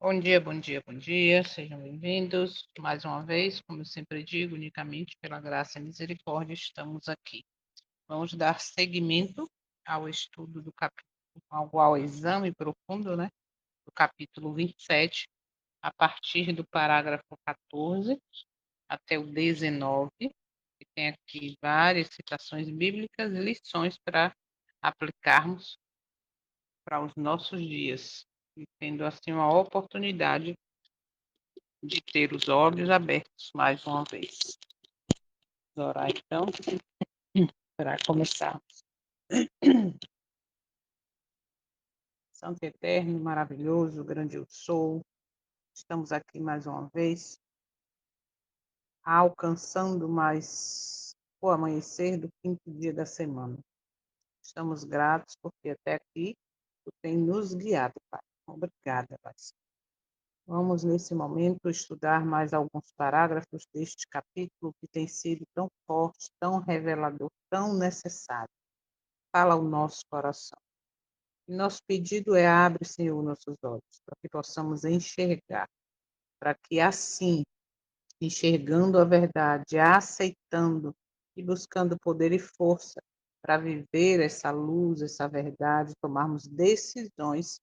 Bom dia, bom dia, bom dia. Sejam bem-vindos mais uma vez, como eu sempre digo, unicamente pela graça e misericórdia estamos aqui. Vamos dar seguimento ao estudo do capítulo, ao exame profundo, né, do capítulo 27, a partir do parágrafo 14 até o 19, que tem aqui várias citações bíblicas e lições para aplicarmos para os nossos dias, e tendo assim uma oportunidade de ter os olhos abertos mais uma vez. Vamos orar então, para começar. Santo Eterno, maravilhoso, grandioso sou, estamos aqui mais uma vez, alcançando mais o amanhecer do quinto dia da semana. Estamos gratos porque até aqui tu tem nos guiado, Pai. Obrigada, Pai. Vamos, nesse momento, estudar mais alguns parágrafos deste capítulo que tem sido tão forte, tão revelador, tão necessário. Fala o nosso coração. E nosso pedido é: abre, Senhor, nossos olhos, para que possamos enxergar, para que assim, enxergando a verdade, aceitando e buscando poder e força para viver essa luz, essa verdade, tomarmos decisões.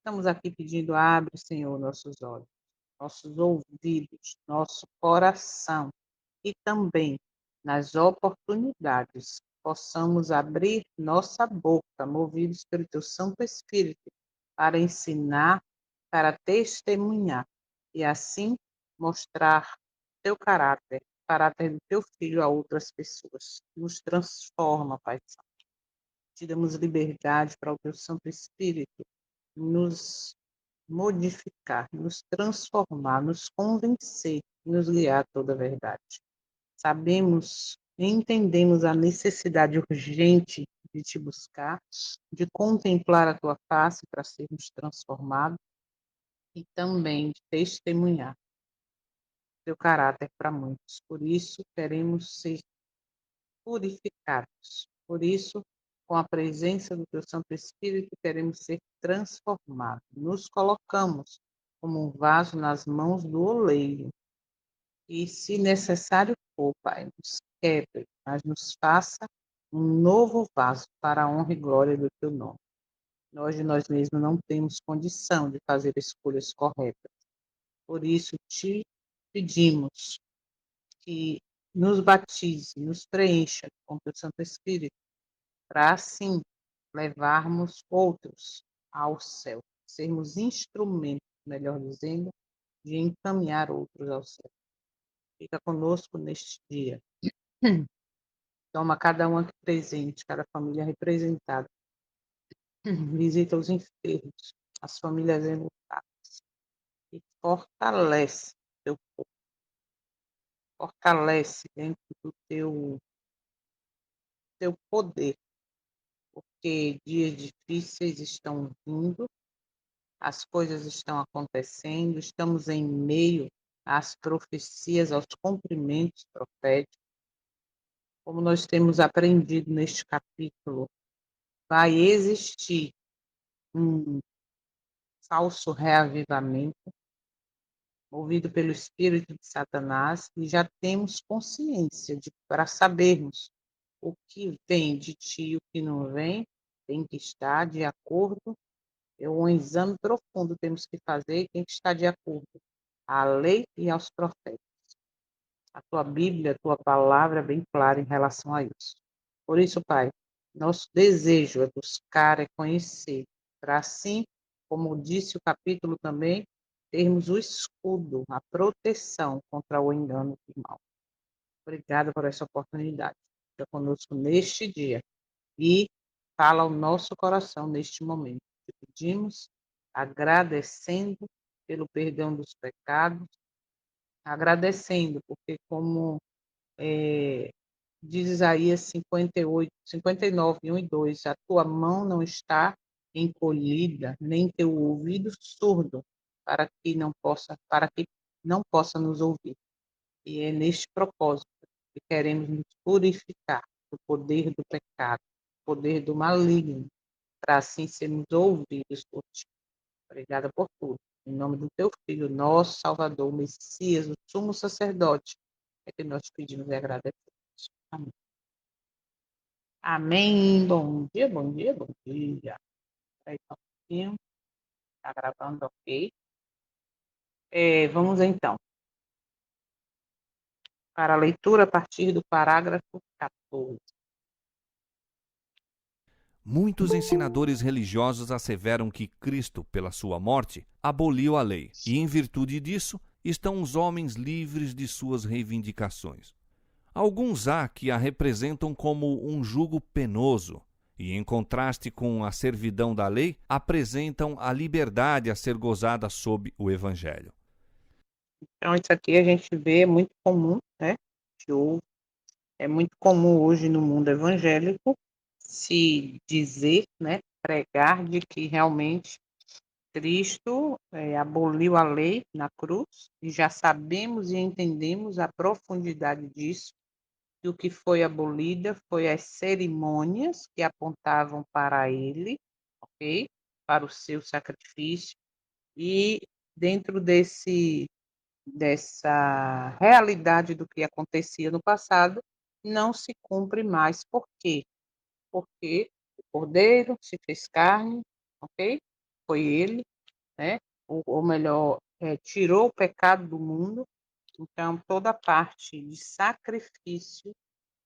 Estamos aqui pedindo: abre, Senhor, nossos olhos, nossos ouvidos, nosso coração, e também nas oportunidades possamos abrir nossa boca, movidos pelo teu Santo Espírito, para ensinar, para testemunhar e assim mostrar teu caráter, o caráter do teu filho a outras pessoas. Nos transforma, Pai Santo. Te damos liberdade para o teu Santo Espírito nos modificar, nos transformar, nos convencer, nos guiar a toda a verdade. Sabemos, entendemos a necessidade urgente de te buscar, de contemplar a tua face para sermos transformados e também de testemunhar teu caráter para muitos. Por isso, queremos ser purificados. Por isso, com a presença do teu Santo Espírito, queremos ser transformados. Nos colocamos como um vaso nas mãos do oleiro. E, se necessário for, Pai, nos quebre, mas nos faça um novo vaso para a honra e glória do teu nome. Nós de nós mesmos não temos condição de fazer escolhas corretas. Por isso, te pedimos que nos batize, nos preencha com teu Santo Espírito, para assim levarmos outros ao céu, sermos instrumentos, melhor dizendo, de encaminhar outros ao céu. Fica conosco neste dia. Toma cada um aqui presente, cada família representada. Visita os enfermos, as famílias enlutadas. E fortalece teu povo. Fortalece dentro do teu poder, porque dias difíceis estão vindo, as coisas estão acontecendo, estamos em meio às profecias, aos cumprimentos proféticos. Como nós temos aprendido neste capítulo, vai existir um falso reavivamento, movido pelo espírito de Satanás, e já temos consciência de para sabermos o que vem de ti e o que não vem, tem que estar de acordo. É um exame profundo temos que fazer, tem que estar de acordo à lei e aos profetas. A tua Bíblia, a tua palavra é bem clara em relação a isso. Por isso, Pai, nosso desejo é buscar, é conhecer, para assim, como disse o capítulo também, termos o escudo, a proteção contra o engano do mal. Obrigada por essa oportunidade. Fica conosco neste dia e fala ao nosso coração neste momento. Te pedimos, agradecendo pelo perdão dos pecados, agradecendo, porque como diz Isaías 58, 59, 1 e 2, a tua mão não está encolhida, nem teu ouvido surdo, para que não possa nos ouvir. E é neste propósito que queremos nos purificar do poder do pecado, do poder do maligno, para assim sermos ouvidos por ti. Obrigada por tudo. Em nome do teu Filho, nosso Salvador, o Messias, o sumo sacerdote, é que nós pedimos e agradecemos. Amém. Amém. Bom dia, bom dia, bom dia. Espera aí só um pouquinho. Está gravando, ok. Vamos então para a leitura a partir do parágrafo 14. Muitos ensinadores religiosos asseveram que Cristo, pela sua morte, aboliu a lei, e em virtude disso estão os homens livres de suas reivindicações. Alguns há que a representam como um jugo penoso, e em contraste com a servidão da lei, apresentam a liberdade a ser gozada sob o Evangelho. Então, isso aqui a gente vê muito comum, né? É muito comum hoje no mundo evangélico se dizer, né, pregar de que realmente Cristo aboliu a lei na cruz, e já sabemos e entendemos a profundidade disso, e o que foi abolida foi as cerimônias que apontavam para ele, ok? Para o seu sacrifício, e dentro dessa realidade do que acontecia no passado, não se cumpre mais. Por quê? Porque o Cordeiro se fez carne, ok? Foi ele, né? Ou melhor, tirou o pecado do mundo. Então, toda a parte de sacrifício,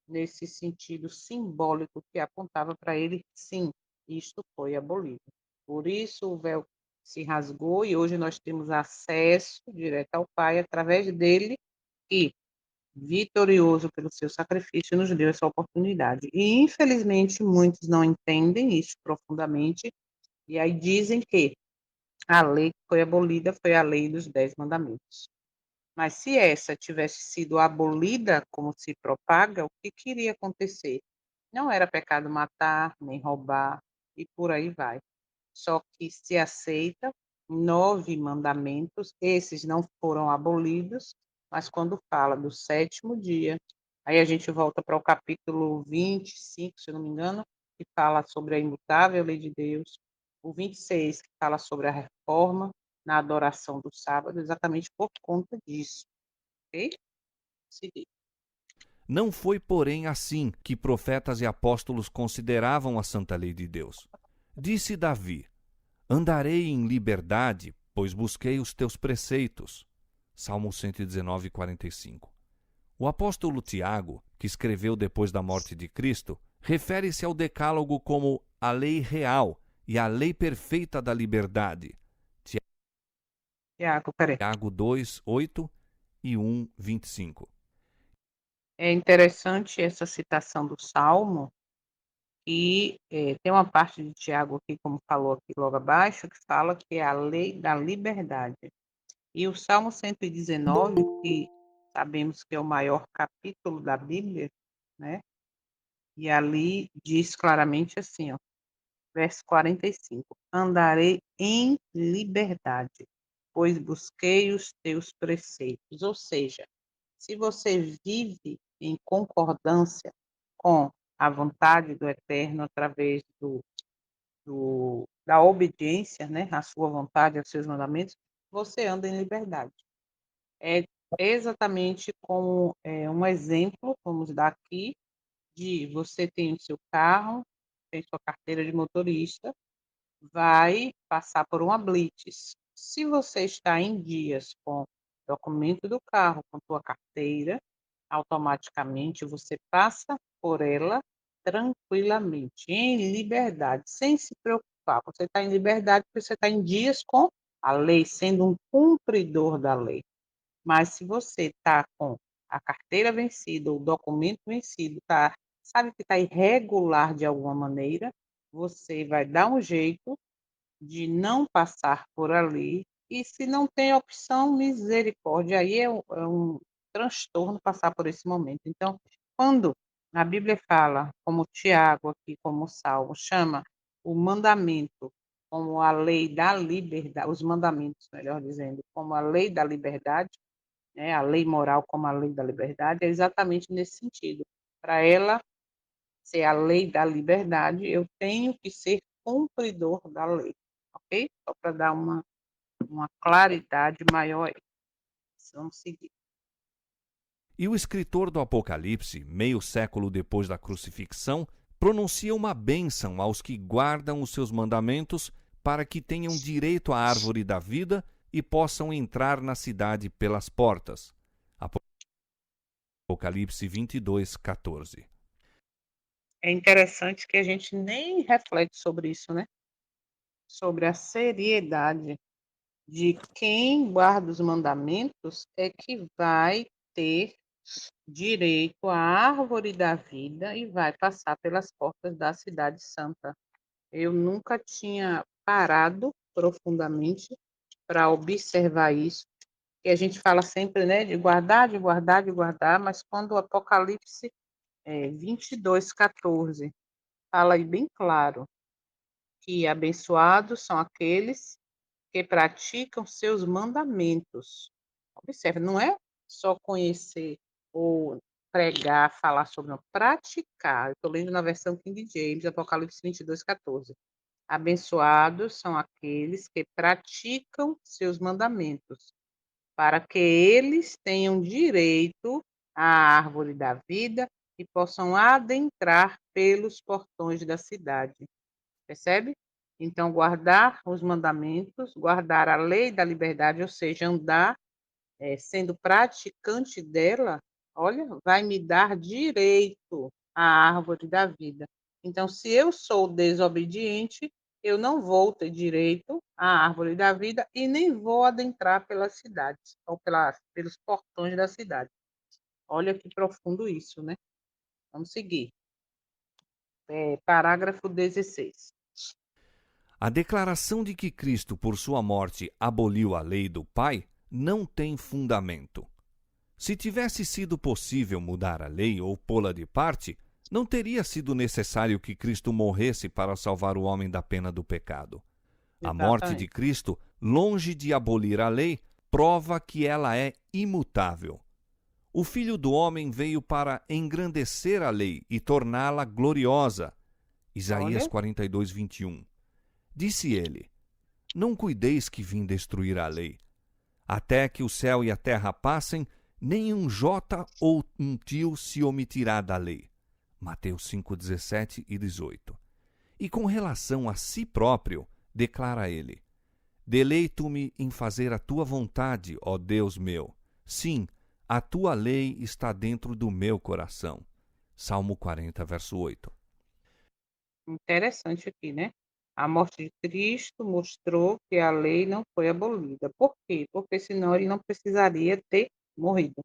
nesse sentido simbólico que apontava para ele, sim, isto foi abolido. Por isso, o véu se rasgou e hoje nós temos acesso direto ao Pai através dele, e vitorioso pelo seu sacrifício, nos deu essa oportunidade. E, infelizmente, muitos não entendem isso profundamente, e aí dizem que a lei que foi abolida foi a lei dos 10 mandamentos. Mas se essa tivesse sido abolida, como se propaga, o que queria acontecer? Não era pecado matar, nem roubar, e por aí vai. Só que se aceita 9 mandamentos, esses não foram abolidos, mas quando fala do sétimo dia, aí a gente volta para o capítulo 25, se eu não me engano, que fala sobre a imutável lei de Deus, o 26, que fala sobre a reforma na adoração do sábado, exatamente por conta disso, ok? Seguir. Não foi, porém, assim que profetas e apóstolos consideravam a santa lei de Deus. Disse Davi: Andarei em liberdade, pois busquei os teus preceitos. Salmo 119, 45. O apóstolo Tiago, que escreveu depois da morte de Cristo, refere-se ao decálogo como a lei real e a lei perfeita da liberdade. Tiago, peraí. Tiago 2, 8 e 1, 25. É interessante essa citação do Salmo, e tem uma parte de Tiago aqui, como falou aqui logo abaixo, que fala que é a lei da liberdade. E o Salmo 119, que sabemos que é o maior capítulo da Bíblia, né? E ali diz claramente assim, ó, verso 45: Andarei em liberdade, pois busquei os teus preceitos. Ou seja, se você vive em concordância com a vontade do Eterno através da obediência, né, à sua vontade, aos seus mandamentos, você anda em liberdade. É exatamente como um exemplo, vamos dar aqui, de você tem o seu carro, tem sua carteira de motorista, vai passar por uma blitz. Se você está em dias com o documento do carro, com sua carteira, automaticamente você passa por ela tranquilamente, em liberdade, sem se preocupar. Você está em liberdade porque você está em dias com a lei, sendo um cumpridor da lei. Mas se você está com a carteira vencida, o documento vencido, sabe que está irregular de alguma maneira, você vai dar um jeito de não passar por ali, e se não tem opção, misericórdia, aí é um transtorno passar por esse momento. Então, quando a Bíblia fala, como Tiago aqui, como o Salmo, chama o mandamento como a lei da liberdade, os mandamentos, melhor dizendo, como a lei da liberdade, né, a lei moral como a lei da liberdade, é exatamente nesse sentido. Para ela ser a lei da liberdade, eu tenho que ser cumpridor da lei. ok? Só para dar uma claridade maior aí. Vamos seguir. E o escritor do Apocalipse, meio século depois da crucifixão, pronuncia uma bênção aos que guardam os seus mandamentos para que tenham direito à árvore da vida e possam entrar na cidade pelas portas. Apocalipse 22, 14. É interessante que a gente nem reflete sobre isso, né? Sobre a seriedade de quem guarda os mandamentos é que vai ter direito à árvore da vida e vai passar pelas portas da cidade santa. Eu nunca tinha parado profundamente para observar isso, que a gente fala sempre, né, de guardar, de guardar, de guardar, mas quando o Apocalipse 22:14 fala aí bem claro que abençoados são aqueles que praticam seus mandamentos. Observe, não é só conhecer ou pregar, falar sobre, não, praticar. Eu estou lendo na versão King James, Apocalipse 22:14. Abençoados são aqueles que praticam seus mandamentos, para que eles tenham direito à árvore da vida e possam adentrar pelos portões da cidade. Percebe? Então, guardar os mandamentos, guardar a lei da liberdade, ou seja, andar sendo praticante dela, olha, vai me dar direito à árvore da vida. Então, se eu sou desobediente, eu não vou ter direito à árvore da vida e nem vou adentrar pelas cidades, ou pelos portões da cidade. Olha que profundo isso, né? Vamos seguir. Parágrafo 16. A declaração de que Cristo, por sua morte, aboliu a lei do Pai não tem fundamento. Se tivesse sido possível mudar a lei ou pô-la de parte, não teria sido necessário que Cristo morresse para salvar o homem da pena do pecado. A morte de Exatamente. Cristo, longe de abolir a lei, prova que ela é imutável. O Filho do Homem veio para engrandecer a lei e torná-la gloriosa. Isaías Olha, 42, 21. Disse ele: Não cuideis que vim destruir a lei. Até que o céu e a terra passem, nem um jota ou um tio se omitirá da lei. Mateus 5, 17 e 18. E com relação a si próprio, declara ele: Deleito-me em fazer a tua vontade, ó Deus meu. Sim, a tua lei está dentro do meu coração. Salmo 40, verso 8. interessante aqui, né? A morte de Cristo mostrou que a lei não foi abolida. Por quê? Porque senão ele não precisaria ter morrido.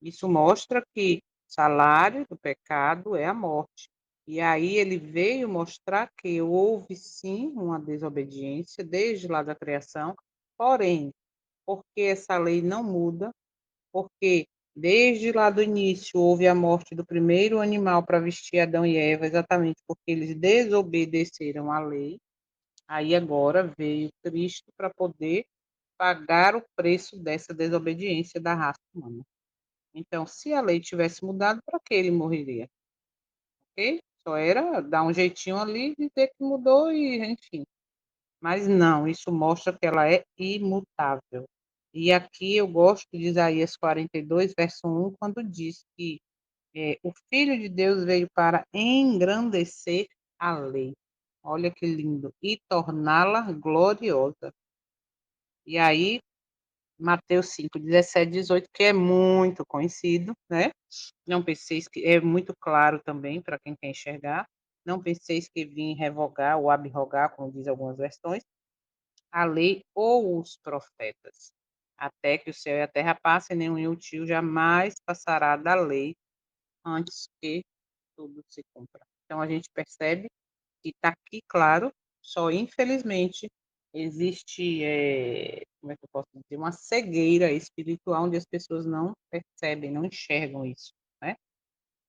Isso mostra que o salário do pecado é a morte. E aí ele veio mostrar que houve sim uma desobediência desde lá da criação, porém, porque essa lei não muda, porque desde lá do início houve a morte do primeiro animal para vestir Adão e Eva, exatamente porque eles desobedeceram à lei. Aí agora veio Cristo para poder pagar o preço dessa desobediência da raça humana. Então, se a lei tivesse mudado, para que ele morreria? Ok? Só era dar um jeitinho ali, dizer que mudou e, enfim. Mas não, isso mostra que ela é imutável. E aqui eu gosto de Isaías 42, verso 1, quando diz que o Filho de Deus veio para engrandecer a lei. Olha que lindo. E torná-la gloriosa. E aí, Mateus 5, 17, 18, que é muito conhecido, né? Não penseis que é muito claro também para quem quer enxergar. Não penseis que vim revogar ou abrogar, como diz algumas versões, a lei ou os profetas. Até que o céu e a terra passem, nenhum tio jamais passará da lei antes que tudo se cumpra. Então a gente percebe que está aqui claro, só infelizmente existe, como é que eu posso dizer, uma cegueira espiritual onde as pessoas não percebem, não enxergam isso, né?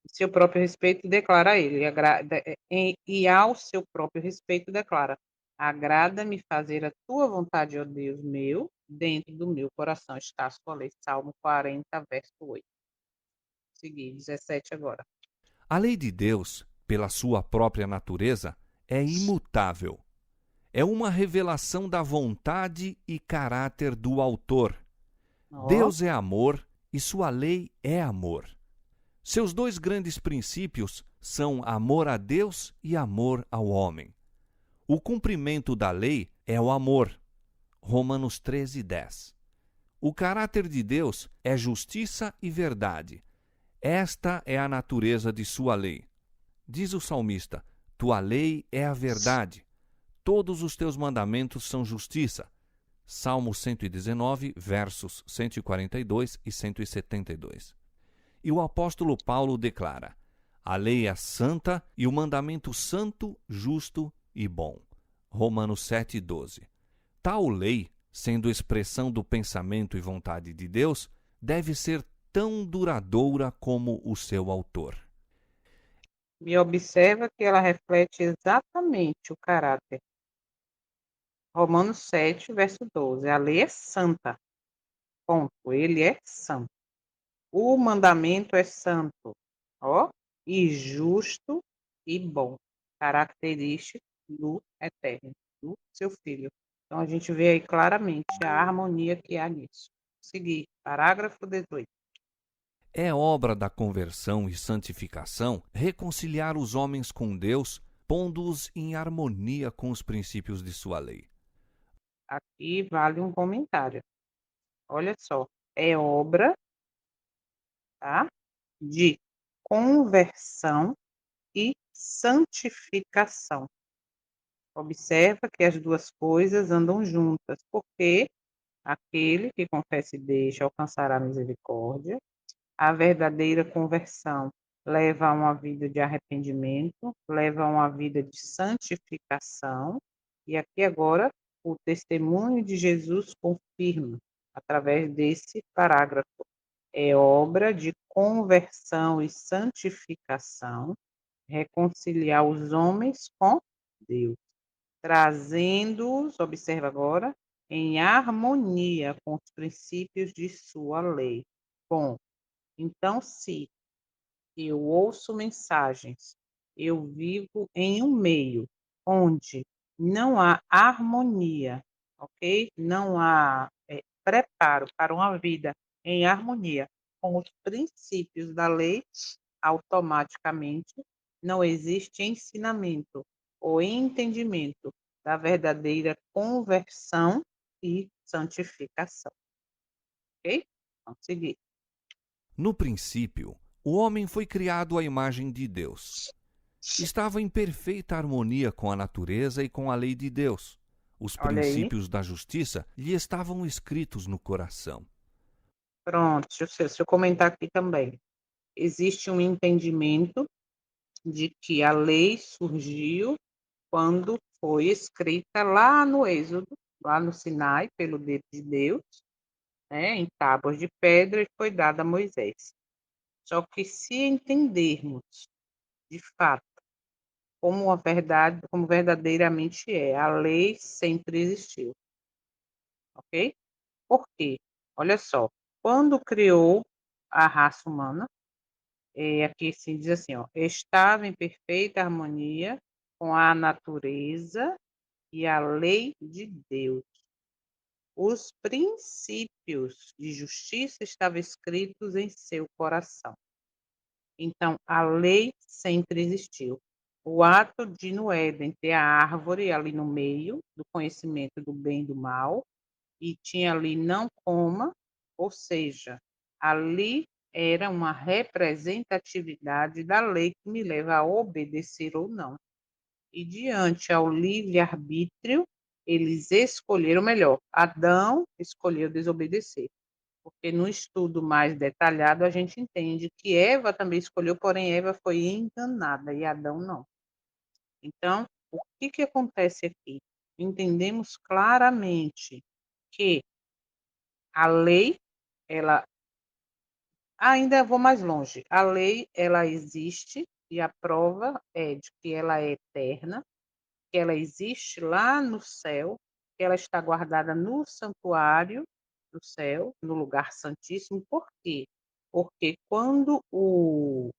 Seu próprio respeito declara ele, e ao seu próprio respeito declara: agrada-me fazer a tua vontade, ó Deus meu, dentro do meu coração está a sua lei. Salmo 40, verso 8. Seguir, 17 agora. A lei de Deus, pela sua própria natureza, é imutável. É uma revelação da vontade e caráter do autor. Ó, Deus é amor e sua lei é amor. Seus dois grandes princípios são amor a Deus e amor ao homem. O cumprimento da lei é o amor. Romanos 13:10. O caráter de Deus é justiça e verdade. Esta é a natureza de sua lei. Diz o salmista: Tua lei é a verdade. Todos os teus mandamentos são justiça. Salmo 119, versos 142 e 172. E o apóstolo Paulo declara: A lei é santa e o mandamento santo, justo e bom. Romanos 7:12. Tal lei, sendo expressão do pensamento e vontade de Deus, deve ser tão duradoura como o seu autor. e observa que ela reflete exatamente o caráter. Romanos 7, verso 12. A lei é santa. Ponto. Ele é santo. O mandamento é santo, ó, e justo e bom, característico do Eterno, do seu Filho. Então a gente vê aí claramente a harmonia que há nisso. Seguir, parágrafo 18. É obra da conversão e santificação reconciliar os homens com Deus, pondo-os em harmonia com os princípios de sua lei. Aqui vale um comentário. Olha só, é obra, tá, de conversão e santificação. Observa que as duas coisas andam juntas, porque aquele que confessa e deixa alcançará misericórdia. A verdadeira conversão leva a uma vida de arrependimento, leva a uma vida de santificação. E aqui agora o testemunho de Jesus confirma, através desse parágrafo, é obra de conversão e santificação, reconciliar os homens com Deus, trazendo-os, observa agora, em harmonia com os princípios de sua lei. Bom, então, se eu ouço mensagens, eu vivo em um meio onde não há harmonia, ok? Não há preparo para uma vida em harmonia com os princípios da lei, automaticamente não existe ensinamento ou entendimento da verdadeira conversão e santificação, ok? Vamos seguir. No princípio, o homem foi criado à imagem de Deus. Estava em perfeita harmonia com a natureza e com a lei de Deus. Os Olha aí. princípios da justiça lhe estavam escritos no coração. Pronto, deixa eu comentar aqui também. Existe um entendimento de que a lei surgiu quando foi escrita lá no Êxodo, lá no Sinai, pelo dedo de Deus, né, em tábuas de pedra, e foi dada a Moisés. Só que se entendermos, de fato, como a verdade, como verdadeiramente é, a lei sempre existiu, ok? Por quê? Olha só, quando criou a raça humana, aqui se diz assim, ó, estava em perfeita harmonia com a natureza e a lei de Deus. Os princípios de justiça estavam escritos em seu coração. Então, a lei sempre existiu. O ato de no Éden ter a árvore ali no meio do conhecimento do bem e do mal, e tinha ali não coma, ou seja, ali era uma representatividade da lei que me leva a obedecer ou não. E diante ao livre-arbítrio, eles escolheram melhor. Adão escolheu desobedecer, porque no estudo mais detalhado a gente entende que Eva também escolheu, porém Eva foi enganada e Adão não. Então, o que que acontece aqui? Entendemos claramente que a lei, ela ainda vou mais longe. A lei, ela existe e a prova é de que ela é eterna, que ela existe lá no céu, que ela está guardada no santuário do céu, no lugar santíssimo. Por quê? Porque quando o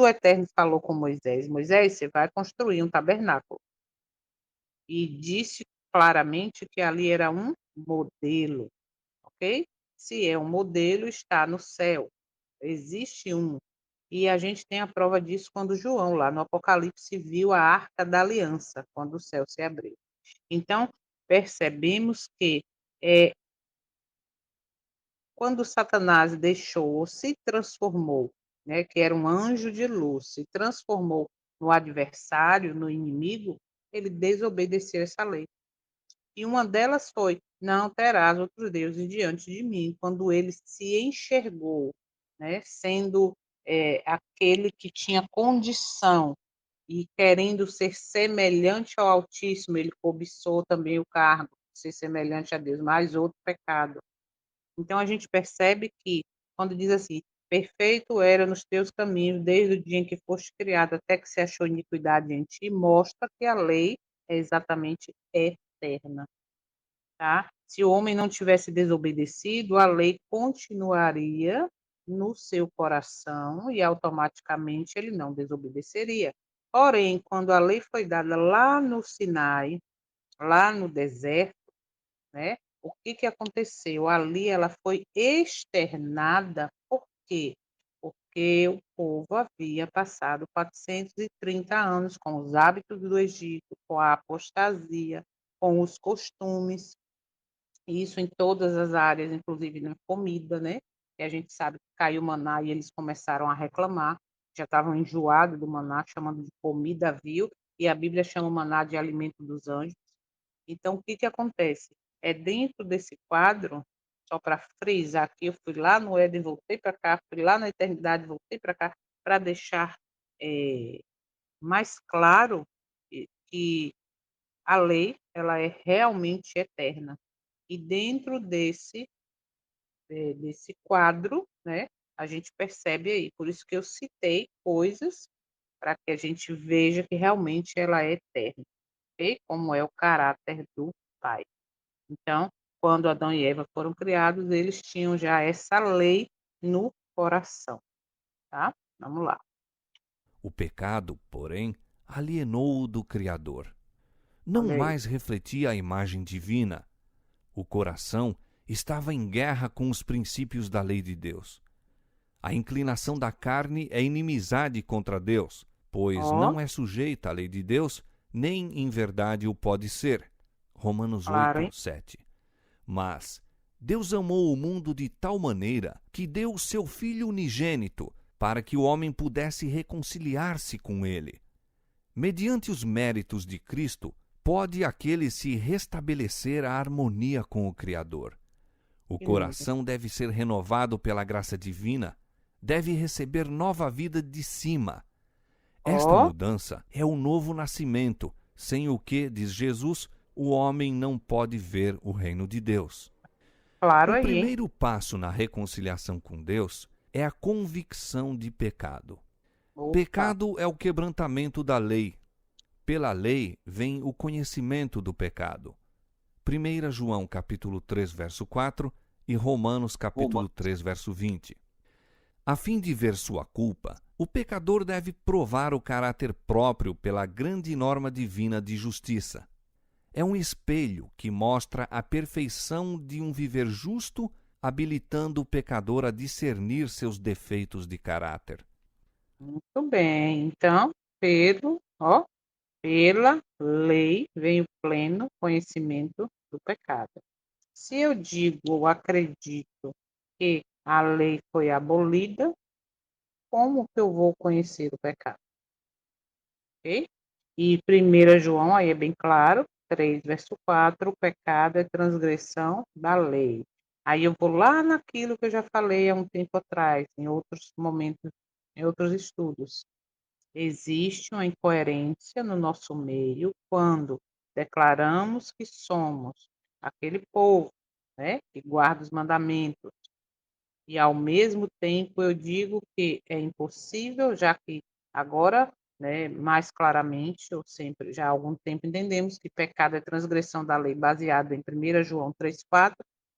Eterno falou com Moisés, Moisés, você vai construir um tabernáculo. e disse claramente que ali era um modelo, ok? Se é um modelo, está no céu. Existe um. E a gente tem a prova disso quando João, lá no Apocalipse, viu a Arca da Aliança, quando o céu se abriu. Então, percebemos que quando Satanás deixou ou se transformou, né, que era um anjo de luz, se transformou no adversário, no inimigo, ele desobedeceu essa lei. E uma delas foi: não terás outros deuses diante de mim. Quando ele se enxergou, né, sendo aquele que tinha condição e querendo ser semelhante ao Altíssimo, ele cobiçou também o cargo de ser semelhante a Deus, mais outro pecado. Então a gente percebe que, quando diz assim: perfeito era nos teus caminhos, desde o dia em que foste criado até que se achou iniquidade em ti, mostra que a lei é exatamente eterna. Tá? Se o homem não tivesse desobedecido, a lei continuaria no seu coração e automaticamente ele não desobedeceria. Porém, quando a lei foi dada lá no Sinai, lá no deserto, né? O que que aconteceu? Ali ela foi externada, por quê? Porque o povo havia passado 430 anos com os hábitos do Egito, com a apostasia, com os costumes, isso em todas as áreas, inclusive na comida, né? E a gente sabe que caiu maná e eles começaram a reclamar, já estavam enjoados do maná, chamando de comida vil, e a Bíblia chama o maná de alimento dos anjos. Então, o que que acontece? É dentro desse quadro, só para frisar aqui, eu fui lá no Éden, voltei para cá, fui lá na eternidade, voltei para cá, para deixar mais claro que a lei ela é realmente eterna. E dentro desse quadro, né, a gente percebe aí. Por isso que eu citei coisas para que a gente veja que realmente ela é eterna, ok? Como é o caráter do Pai. Então, quando Adão e Eva foram criados, eles tinham já essa lei no coração, tá? Vamos lá. O pecado, porém, alienou-o do Criador. Não Olha aí. mais refletia a imagem divina. O coração estava em guerra com os princípios da lei de Deus. A inclinação da carne é inimizade contra Deus, pois Ó, não é sujeita à lei de Deus, nem em verdade o pode ser. Romanos claro, 8, hein? 7. Mas Deus amou o mundo de tal maneira que deu o seu Filho unigênito para que o homem pudesse reconciliar-se com ele. Mediante os méritos de Cristo, pode aquele se restabelecer a harmonia com o Criador. O Que lindo. coração deve ser renovado pela graça divina, deve receber nova vida de cima. Esta Ó, mudança é o novo nascimento, sem o que, diz Jesus, o homem não pode ver o reino de Deus. claro O aí, hein? primeiro passo na reconciliação com Deus é a convicção de pecado. Opa, Pecado é o quebrantamento da lei. Pela lei vem o conhecimento do pecado. 1 João capítulo 3, verso 4 e Romanos oba. capítulo 3, verso 20. A fim de ver sua culpa, o pecador deve provar o caráter próprio pela grande norma divina de justiça. É um espelho que mostra a perfeição de um viver justo, habilitando o pecador a discernir seus defeitos de caráter. Muito bem. Então, Pedro, ó, pela lei vem o pleno conhecimento do pecado. Se eu digo ou acredito que a lei foi abolida, como que eu vou conhecer o pecado? Ok? E 1 João, aí é bem claro, 3, verso 4, o pecado é transgressão da lei. Aí eu vou lá naquilo que eu já falei há um tempo atrás, em outros momentos, em outros estudos. Existe uma incoerência no nosso meio quando declaramos que somos aquele povo, né, que guarda os mandamentos, e ao mesmo tempo eu digo que é impossível, já que agora, né, mais claramente, ou sempre, já há algum tempo entendemos que pecado é transgressão da lei baseado em 1 João 3,4,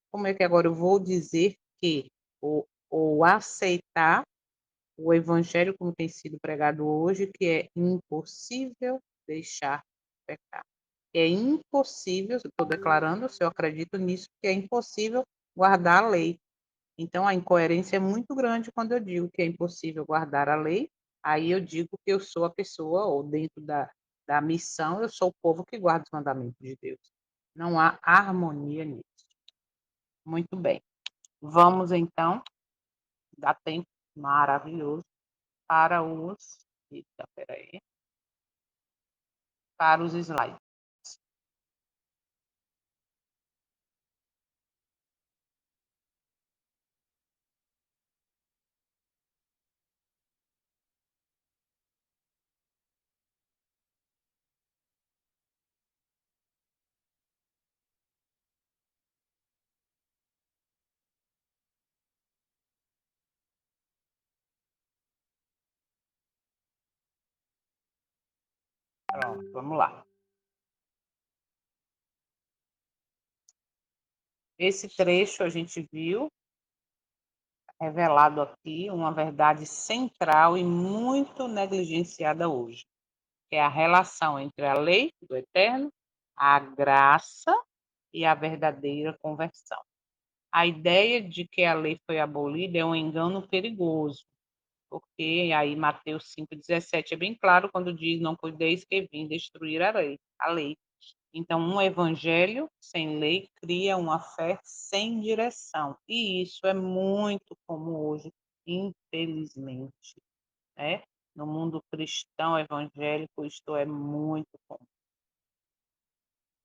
como é que agora eu vou dizer que, ou aceitar o evangelho como tem sido pregado hoje, que é impossível deixar pecar. É impossível, eu estou declarando, se eu acredito nisso, que é impossível guardar a lei. Então, a incoerência é muito grande quando eu digo que é impossível guardar a lei, aí eu digo que eu sou a pessoa, ou dentro da missão, eu sou o povo que guarda os mandamentos de Deus. Não há harmonia nisso. Muito bem. Vamos, então, dar tempo maravilhoso para os. Eita, peraí. Para os slides. Pronto, vamos lá. Esse trecho a gente viu revelado aqui uma verdade central e muito negligenciada hoje, que é a relação entre a lei do eterno, a graça e a verdadeira conversão. A ideia de que a lei foi abolida é um engano perigoso, porque aí Mateus 5,17 é bem claro quando diz: Não cuideis que vim destruir a lei. A lei. Então, um evangelho sem lei cria uma fé sem direção. E isso é muito comum hoje, infelizmente, né? No mundo cristão evangélico, isto é muito comum.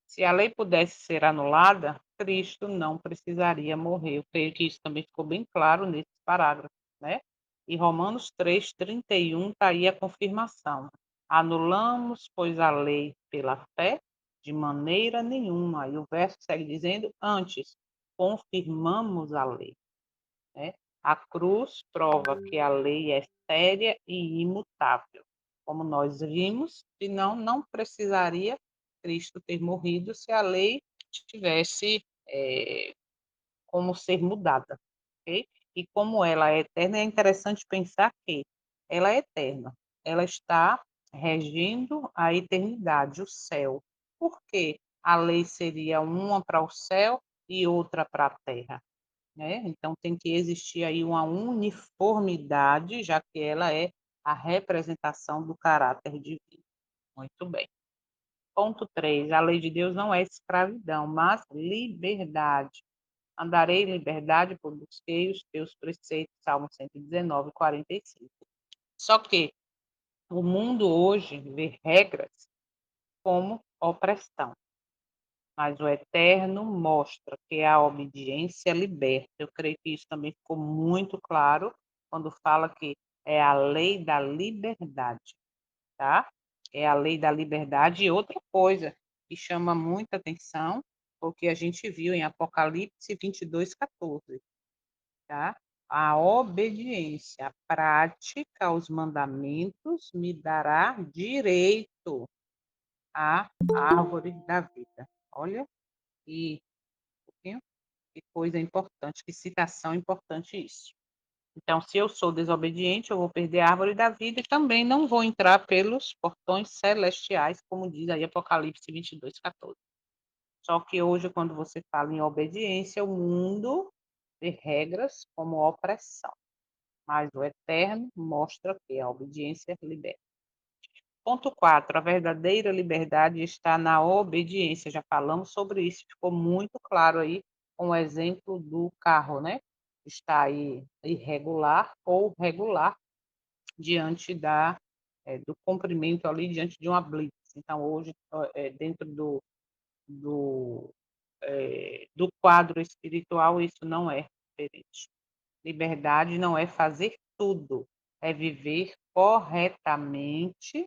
Se a lei pudesse ser anulada, Cristo não precisaria morrer. Eu creio que isso também ficou bem claro nesse parágrafo, né? E Romanos 3:31 está aí a confirmação. Anulamos, pois, a lei pela fé? De maneira nenhuma. E o verso segue dizendo: antes, confirmamos a lei. Né? A cruz prova que a lei é séria e imutável. Como nós vimos, senão não precisaria Cristo ter morrido se a lei tivesse como ser mudada. Okay? E como ela é eterna, é interessante pensar que ela é eterna. Ela está regindo a eternidade, o céu. Por que a lei seria uma para o céu e outra para a terra? Né? Então tem que existir aí uma uniformidade, já que ela é a representação do caráter divino. Muito bem. Ponto 3. A lei de Deus não é escravidão, mas liberdade. Andarei em liberdade, por busquei os teus preceitos. Salmo 119, 45. Só que o mundo hoje vê regras como opressão. Mas o Eterno mostra que a obediência liberta. Eu creio que isso também ficou muito claro quando fala que é a lei da liberdade, tá? É a lei da liberdade. E outra coisa que chama muita atenção, porque a gente viu em Apocalipse 22:14, tá? A obediência, a prática aos mandamentos me dará direito à árvore da vida. Olha, e que coisa importante, que citação importante isso. Então, se eu sou desobediente, eu vou perder a árvore da vida e também não vou entrar pelos portões celestiais, como diz aí Apocalipse 22:14. Só que hoje, quando você fala em obediência, o mundo vê regras como opressão, mas o Eterno mostra que a obediência liberta. Ponto 4. A verdadeira liberdade está na obediência. Já falamos sobre isso, ficou muito claro aí com o exemplo do carro, né? Está aí irregular ou regular diante do cumprimento ali, diante de uma blitz. Então, hoje, dentro do quadro espiritual, isso não é diferente. Liberdade não é fazer tudo, é viver corretamente,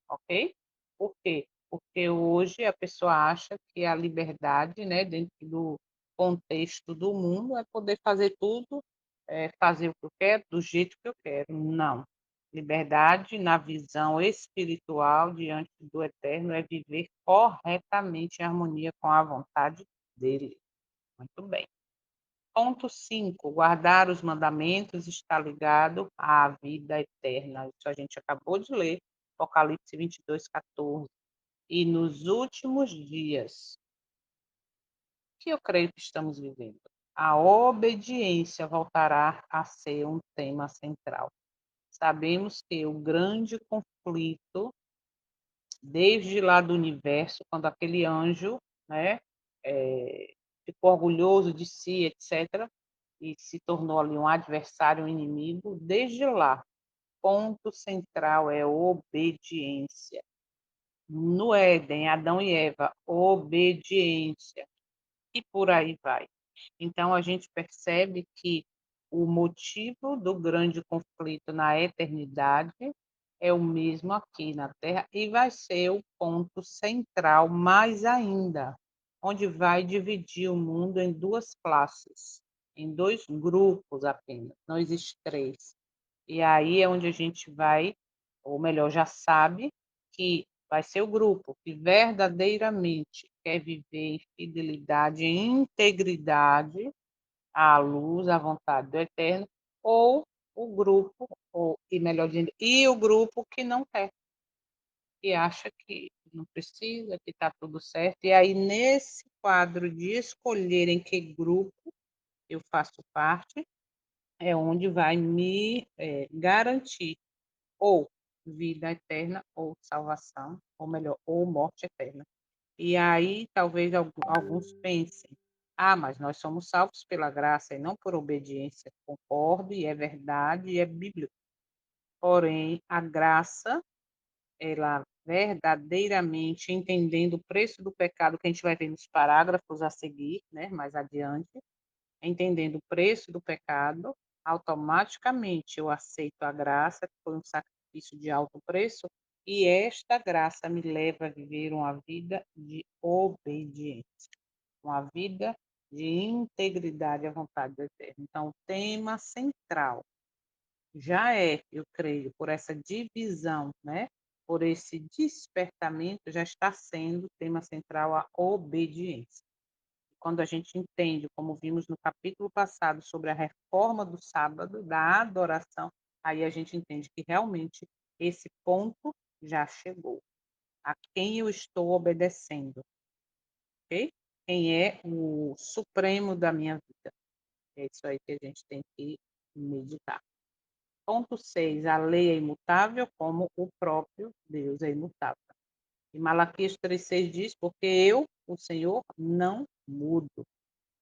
ok? Por quê? Porque hoje a pessoa acha que a liberdade, né, dentro do contexto do mundo, é poder fazer tudo, fazer o que eu quero, do jeito que eu quero. Não. Liberdade, na visão espiritual, diante do Eterno, é viver corretamente em harmonia com a vontade dele. Muito bem. Ponto 5. Guardar os mandamentos está ligado à vida eterna. Isso a gente acabou de ler, Apocalipse 22:14. e nos últimos dias, que eu creio que estamos vivendo, a obediência voltará a ser um tema central. Sabemos que o grande conflito, desde lá do universo, quando aquele anjo, né, ficou orgulhoso de si, etc., e se tornou ali um adversário, um inimigo, desde lá, ponto central é obediência. No Éden, Adão e Eva, obediência. E por aí vai. Então, a gente percebe que o motivo do grande conflito na eternidade é o mesmo aqui na Terra e vai ser o ponto central mais ainda, onde vai dividir o mundo em duas classes, em dois grupos apenas, não existe três. E aí é onde a gente vai, ou melhor, já sabe que vai ser o grupo que verdadeiramente quer viver em fidelidade, em integridade à luz, à vontade do Eterno, ou o grupo, ou, e melhor dizendo, e o grupo que não quer, que acha que não precisa, que está tudo certo. E aí, nesse quadro de escolher em que grupo eu faço parte, é onde vai me garantir ou vida eterna, ou salvação, ou melhor, ou morte eterna. E aí talvez alguns pensem, ah, mas nós somos salvos pela graça e não por obediência. Concordo, e é verdade, e é bíblico. Porém, a graça, ela verdadeiramente entendendo o preço do pecado, que a gente vai ver nos parágrafos a seguir, né, mais adiante, entendendo o preço do pecado, automaticamente eu aceito a graça, que foi um sacrifício de alto preço, e esta graça me leva a viver uma vida de obediência, uma vida de integridade à vontade do Eterno. Então, o tema central já é, eu creio, por essa divisão, né? Por esse despertamento, já está sendo tema central a obediência. Quando a gente entende, como vimos no capítulo passado, sobre a reforma do sábado, da adoração, aí a gente entende que realmente esse ponto já chegou. A quem eu estou obedecendo, ok? Quem é o supremo da minha vida. É isso aí que a gente tem que meditar. Ponto 6. A lei é imutável como o próprio Deus é imutável. E Malaquias 3,6 diz, porque eu, o Senhor, não mudo.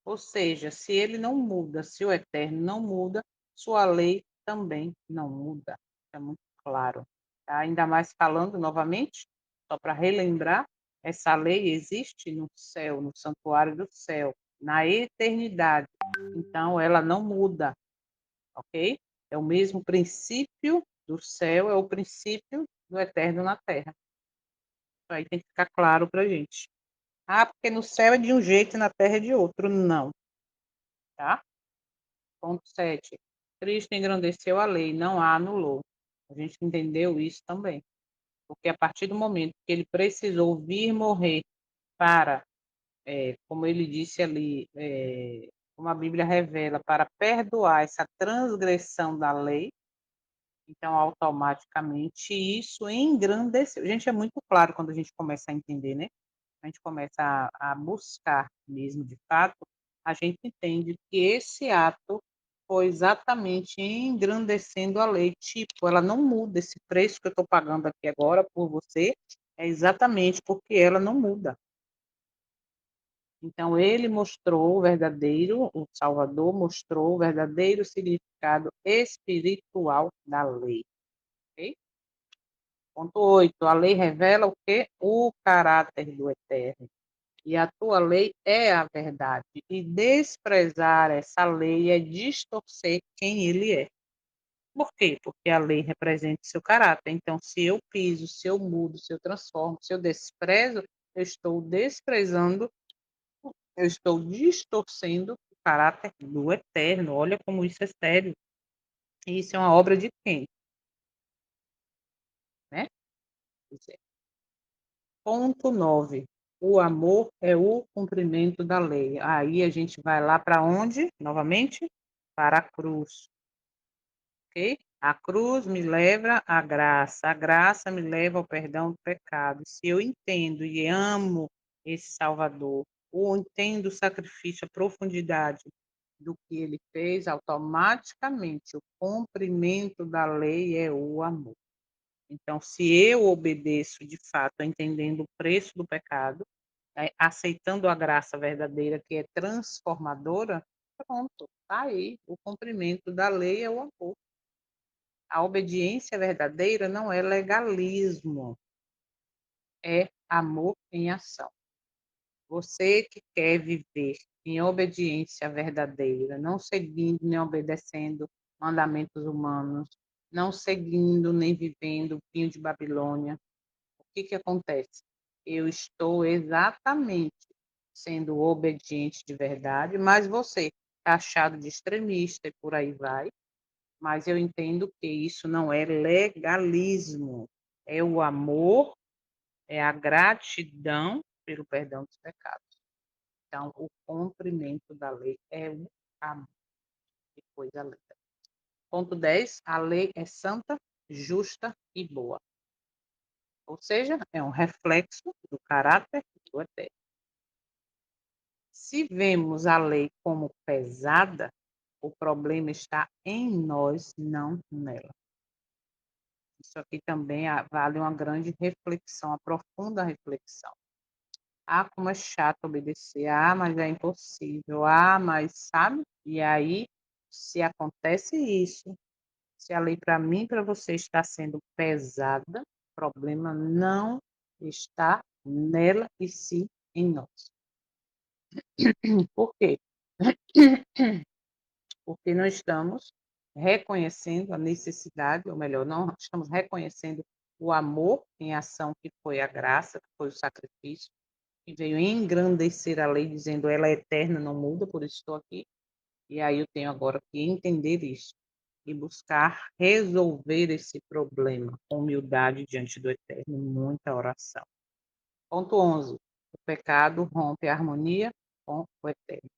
Ou seja, se ele não muda, se o Eterno não muda, sua lei também não muda. É muito claro. Tá? Ainda mais falando novamente, só para relembrar, essa lei existe no céu, no santuário do céu, na eternidade. Então, ela não muda, ok? É o mesmo princípio do céu, é o princípio do Eterno na terra. Isso aí tem que ficar claro para a gente. Ah, porque no céu é de um jeito e na terra é de outro. Não, tá? Ponto 7. Cristo engrandeceu a lei, não a anulou. A gente entendeu isso também. Porque a partir do momento que ele precisou vir morrer para, como ele disse ali, como a Bíblia revela, para perdoar essa transgressão da lei, então automaticamente isso engrandeceu. Gente, é muito claro quando a gente começa a entender, né? A gente começa a buscar mesmo de fato, a gente entende que esse ato foi exatamente engrandecendo a lei. Tipo, ela não muda. Esse preço que eu estou pagando aqui agora por você é exatamente porque ela não muda. Então, ele mostrou o verdadeiro, o Salvador mostrou o verdadeiro significado espiritual da lei. Okay? Ponto 8. A lei revela o quê? O caráter do Eterno. E a tua lei é a verdade. E desprezar essa lei é distorcer quem ele é. Por quê? Porque a lei representa o seu caráter. Então, se eu piso, se eu mudo, se eu transformo, se eu desprezo, eu estou desprezando, eu estou distorcendo o caráter do Eterno. Olha como isso é sério. E isso é uma obra de quem? Né? Ponto 9. O amor é o cumprimento da lei. Aí a gente vai lá para onde? Novamente? Para a cruz. Ok? A cruz me leva à graça, a graça me leva ao perdão do pecado. Se eu entendo e amo esse Salvador, ou entendo o sacrifício, a profundidade do que ele fez, automaticamente o cumprimento da lei é o amor. Então, se eu obedeço de fato, entendendo o preço do pecado, aceitando a graça verdadeira que é transformadora, pronto, está aí. O cumprimento da lei é o amor. A obediência verdadeira não é legalismo, é amor em ação. Você que quer viver em obediência verdadeira, não seguindo nem obedecendo mandamentos humanos, não seguindo nem vivendo o vinho de Babilônia, o que que acontece? Eu estou exatamente sendo obediente de verdade, mas você é achado de extremista e por aí vai, mas eu entendo que isso não é legalismo, é o amor, é a gratidão pelo perdão dos pecados. Então, o cumprimento da lei é o amor, que coisa linda. Ponto 10, a lei é santa, justa e boa. Ou seja, é um reflexo do caráter do Eterno. Se vemos a lei como pesada, o problema está em nós, não nela. Isso aqui também vale uma grande reflexão, uma profunda reflexão. Ah, como é chato obedecer. Ah, mas é impossível. Ah, mas sabe? E aí, se acontece isso, se a lei para mim, para você está sendo pesada, o problema não está nela e sim em nós. Por quê? Porque não estamos reconhecendo a necessidade, ou melhor, não estamos reconhecendo o amor em ação que foi a graça, que foi o sacrifício, que veio engrandecer a lei, dizendo ela é eterna, não muda, por isso estou aqui. E aí eu tenho agora que entender isso e buscar resolver esse problema com humildade diante do Eterno, muita oração. Ponto 11. O pecado rompe a harmonia com o Eterno.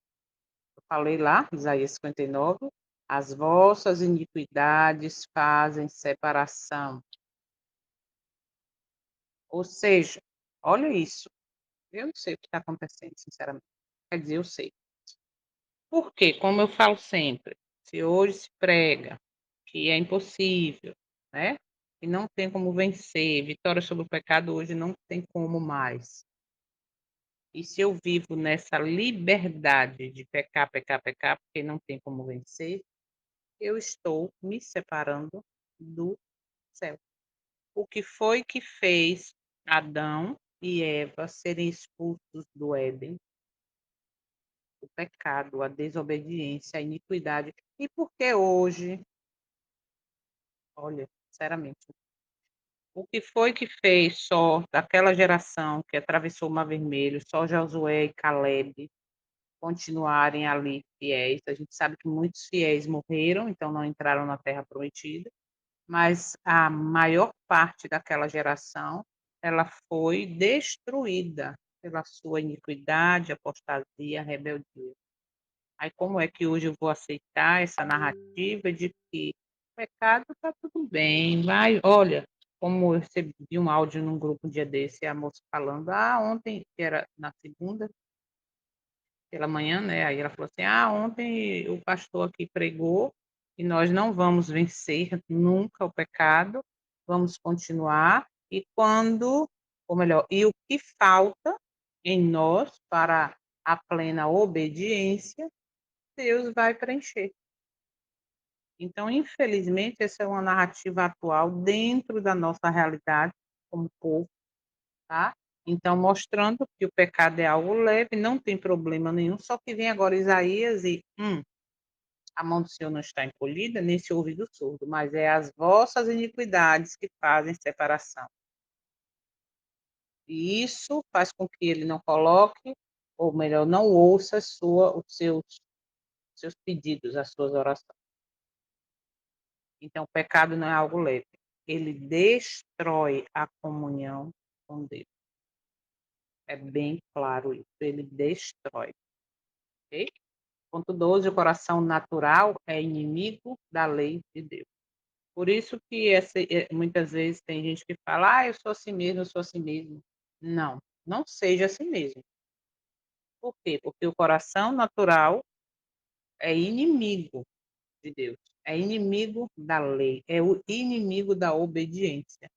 Eu falei lá, Isaías 59, as vossas iniquidades fazem separação. Ou seja, olha isso. Eu não sei o que está acontecendo, sinceramente. Quer dizer, eu sei. Por quê? Como eu falo sempre, se hoje se prega que é impossível, né? E não tem como vencer, vitória sobre o pecado hoje não tem como mais. E se eu vivo nessa liberdade de pecar, pecar, pecar, porque não tem como vencer, eu estou me separando do céu. O que foi que fez Adão e Eva serem expulsos do Éden? O pecado, a desobediência, a iniquidade. E por que hoje, olha, sinceramente, o que foi que fez só daquela geração que atravessou o Mar Vermelho, só Josué e Caleb continuarem ali fiéis? A gente sabe que muitos fiéis morreram, então não entraram na Terra Prometida, mas a maior parte daquela geração, ela foi destruída pela sua iniquidade, apostasia, rebeldia. Aí como é que hoje eu vou aceitar essa narrativa de que o pecado está tudo bem, vai, olha, como eu recebi um áudio num grupo um dia desse, a moça falando, ontem, que era na segunda, pela manhã, né? Aí ela falou assim: ontem o pastor aqui pregou e nós não vamos vencer nunca o pecado, vamos continuar. E quando, ou melhor, e o que falta em nós para a plena obediência, Deus vai preencher. Então, infelizmente, essa é uma narrativa atual dentro da nossa realidade como povo, tá? Então, mostrando que o pecado é algo leve, não tem problema nenhum, só que vem agora Isaías e, a mão do Senhor não está encolhida, nesse ouvido surdo, mas é as vossas iniquidades que fazem separação. E isso faz com que ele não coloque, ou melhor, não ouça os seus pedidos, as suas orações. Então, o pecado não é algo leve. Ele destrói a comunhão com Deus. É bem claro isso. Ele destrói. Ok? Ponto 12, o coração natural é inimigo da lei de Deus. Por isso que muitas vezes tem gente que fala: "Ah, eu sou assim mesmo, eu sou assim mesmo". Não, não seja assim mesmo. Por quê? Porque o coração natural é inimigo de Deus, é inimigo da lei, é o inimigo da obediência.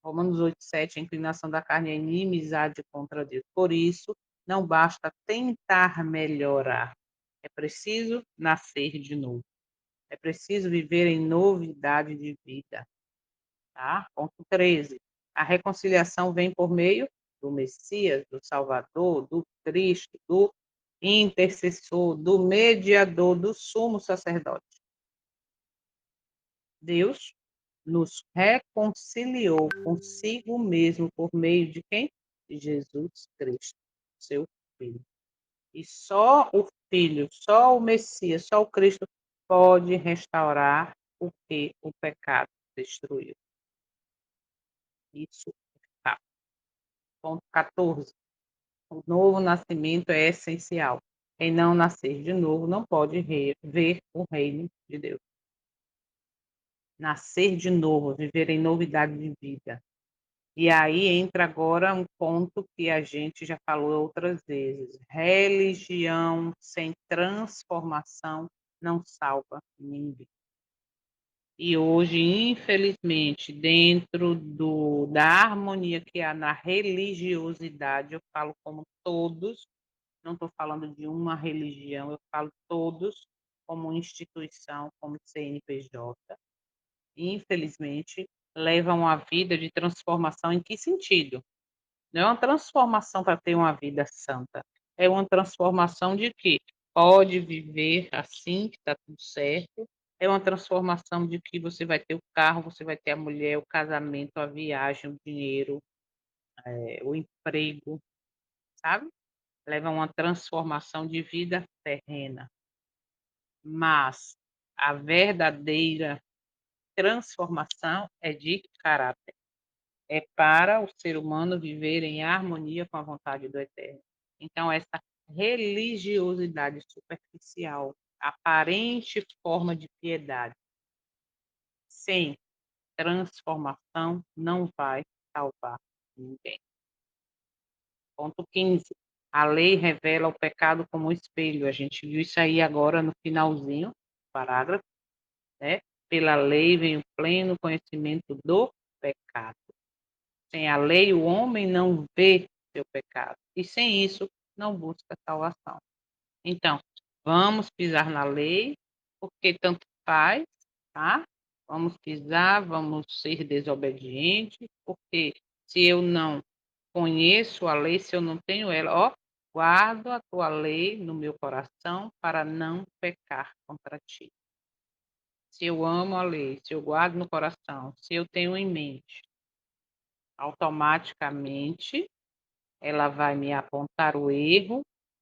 Romanos 8:7, a inclinação da carne é inimizade contra Deus. Por isso, não basta tentar melhorar, é preciso nascer de novo, é preciso viver em novidade de vida, tá? Ponto 13, a reconciliação vem por meio do Messias, do Salvador, do Cristo, do intercessor, do mediador, do sumo sacerdote. Deus nos reconciliou consigo mesmo por meio de quem? De Jesus Cristo, seu Filho. E só o Filho, só o Messias, só o Cristo pode restaurar o que o pecado destruiu. Isso é fato. Ponto 14. O novo nascimento é essencial. Quem não nascer de novo não pode ver o reino de Deus. Nascer de novo, viver em novidade de vida. E aí entra agora um ponto que a gente já falou outras vezes: religião sem transformação não salva ninguém. E hoje, infelizmente, dentro da harmonia que há na religiosidade, eu falo como todos, não estou falando de uma religião, eu falo todos como instituição, como CNPJ, infelizmente, levam a vida de transformação em que sentido? Não é uma transformação para ter uma vida santa, é uma transformação de que pode viver assim, que está tudo certo, é uma transformação de que você vai ter o carro, você vai ter a mulher, o casamento, a viagem, o dinheiro, o emprego, sabe? Leva a uma transformação de vida terrena. Mas a verdadeira transformação é de caráter. É para o ser humano viver em harmonia com a vontade do Eterno. Então, essa religiosidade superficial, aparente forma de piedade, sem transformação, não vai salvar ninguém. Ponto 15. A lei revela o pecado como espelho. A gente viu isso aí agora no finalzinho do parágrafo, né? Pela lei vem o pleno conhecimento do pecado. Sem a lei, o homem não vê seu pecado. E sem isso, não busca salvação. Então, vamos pisar na lei, porque tanto faz, tá? Vamos pisar, vamos ser desobedientes, porque se eu não conheço a lei, se eu não tenho ela, ó, guardo a tua lei no meu coração para não pecar contra ti. Se eu amo a lei, se eu guardo no coração, se eu tenho em mente, automaticamente ela vai me apontar o erro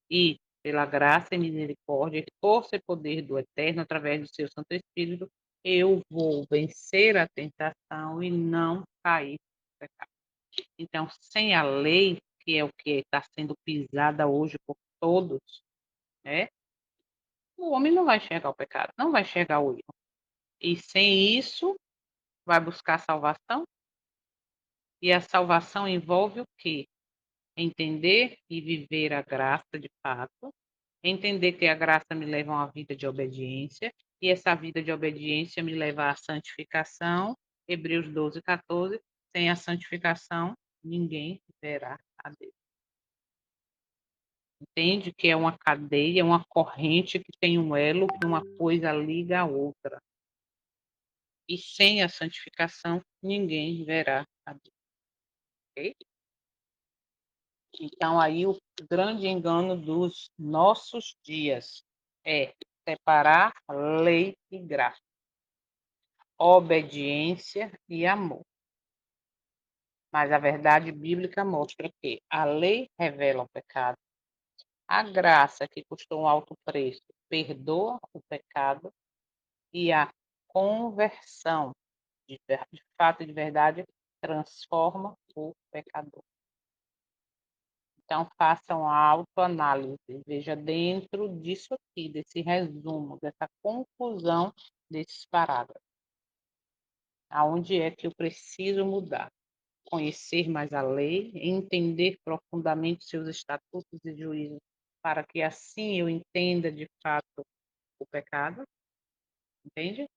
e, pela graça e misericórdia, força e poder do Eterno, através do seu Santo Espírito, eu vou vencer a tentação e não cair no pecado. Então, sem a lei, que é o que está sendo pisada hoje por todos, né? O homem não vai enxergar o pecado, não vai enxergar o erro. E sem isso, vai buscar salvação. E a salvação envolve o quê? Entender e viver a graça de fato, entender que a graça me leva a uma vida de obediência, e essa vida de obediência me leva à santificação, Hebreus 12:14, sem a santificação, ninguém verá a Deus. Entende que é uma cadeia, uma corrente que tem um elo, que uma coisa liga a outra. E sem a santificação, ninguém verá a Deus. Ok? Então, aí o grande engano dos nossos dias é separar lei e graça, obediência e amor. Mas a verdade bíblica mostra que a lei revela o pecado, a graça, que custou um alto preço, perdoa o pecado, e a conversão, de fato e de verdade, transforma o pecador. Então, façam a autoanálise, veja dentro disso aqui, desse resumo, dessa conclusão desses parágrafos. Aonde é que eu preciso mudar? Conhecer mais a lei, entender profundamente seus estatutos e juízos, para que assim eu entenda de fato o pecado, entende?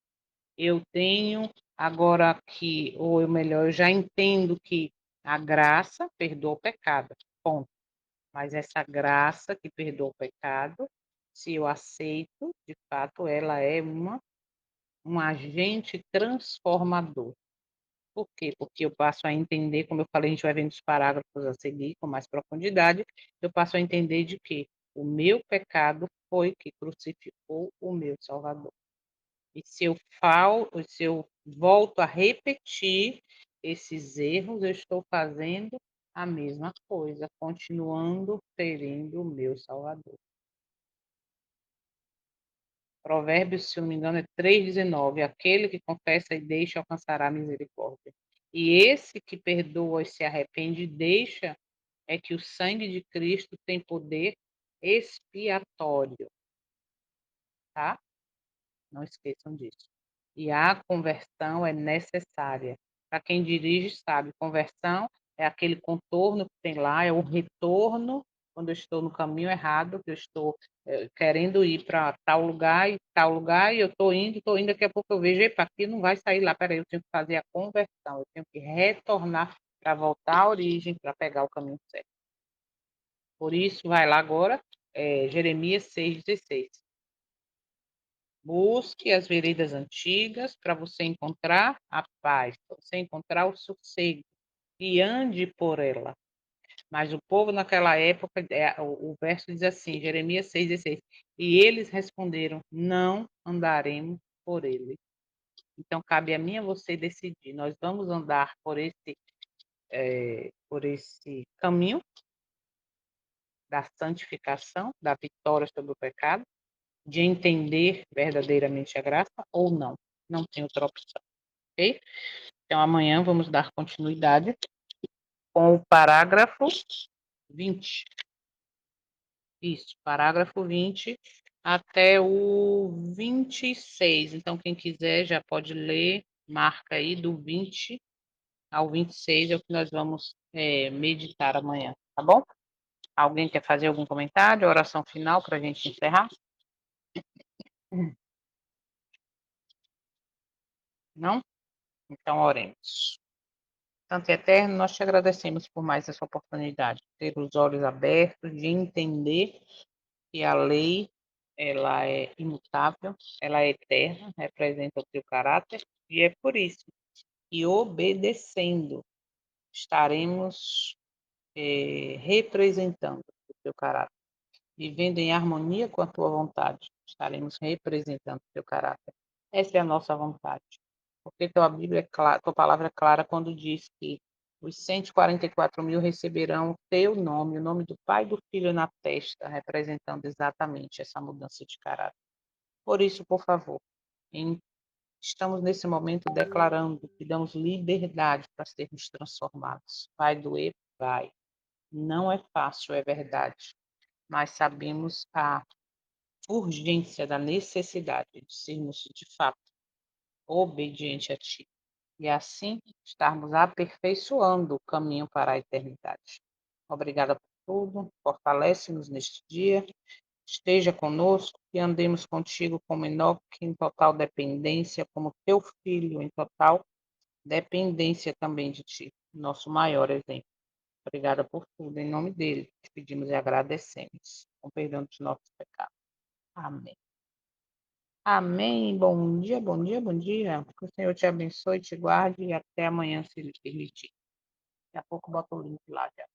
Eu tenho agora que, ou eu melhor, eu já entendo que a graça perdoa o pecado, ponto. Mas essa graça que perdoa o pecado, se eu aceito, de fato, ela é um agente transformador. Por quê? Porque eu passo a entender, como eu falei, a gente vai vendo os parágrafos a seguir com mais profundidade, eu passo a entender de que o meu pecado foi que crucificou o meu Salvador. E se eu volto a repetir esses erros, eu estou fazendo a mesma coisa, continuando ferindo o meu Salvador. Provérbios, se não me engano, é 3,19. Aquele que confessa e deixa alcançará misericórdia. E esse que perdoa e se arrepende e deixa, é que o sangue de Cristo tem poder expiatório, tá? Não esqueçam disso. E a conversão é necessária. Para quem dirige, sabe, conversão é aquele contorno que tem lá, é o retorno quando eu estou no caminho errado, que eu estou querendo ir para tal lugar, e eu estou indo, daqui a pouco eu vejo, epa, aqui não vai sair lá, peraí, eu tenho que fazer a conversão, eu tenho que retornar para voltar à origem, para pegar o caminho certo. Por isso, vai lá agora, Jeremias 6,16. Busque as veredas antigas para você encontrar a paz, para você encontrar o sossego e ande por ela. Mas o povo naquela época, o verso diz assim, Jeremias 6,16, e eles responderam, não andaremos por ele. Então, cabe a mim e a você decidir, nós vamos andar por esse caminho da santificação, da vitória sobre o pecado, de entender verdadeiramente a graça ou não. Não tem outra opção, ok? Então, amanhã vamos dar continuidade com o parágrafo 20. Isso, parágrafo 20 até o 26. Então, quem quiser já pode ler, marca aí do 20 ao 26, é o que nós vamos meditar amanhã, tá bom? Alguém quer fazer algum comentário, oração final para a gente encerrar? Não? Então, oremos. Santo e Eterno, nós te agradecemos por mais essa oportunidade, ter os olhos abertos, de entender que a lei ela é imutável, ela é eterna, representa o teu caráter, e é por isso que obedecendo estaremos representando o teu caráter, vivendo em harmonia com a tua vontade, estaremos representando o teu caráter. Essa é a nossa vontade. Porque tua Bíblia é clara, tua palavra é clara quando diz que os 144.000 receberão o teu nome, o nome do Pai e do Filho na testa, representando exatamente essa mudança de caráter. Por isso, por favor, estamos nesse momento declarando que damos liberdade para sermos transformados. Vai doer? Vai. Não é fácil, é verdade, mas sabemos a urgência da necessidade de sermos, de fato, obedientes a Ti. E assim estarmos aperfeiçoando o caminho para a eternidade. Obrigada por tudo, fortalece-nos neste dia, esteja conosco e andemos contigo como Enoque em total dependência, como teu filho em total dependência também de ti, nosso maior exemplo. Obrigada por tudo, em nome dele, te pedimos e agradecemos, com perdão dos nossos pecados. Amém. Amém. Bom dia, bom dia, bom dia. Que o Senhor te abençoe, te guarde e até amanhã, se Ele permitir. Daqui a pouco bota o link lá já.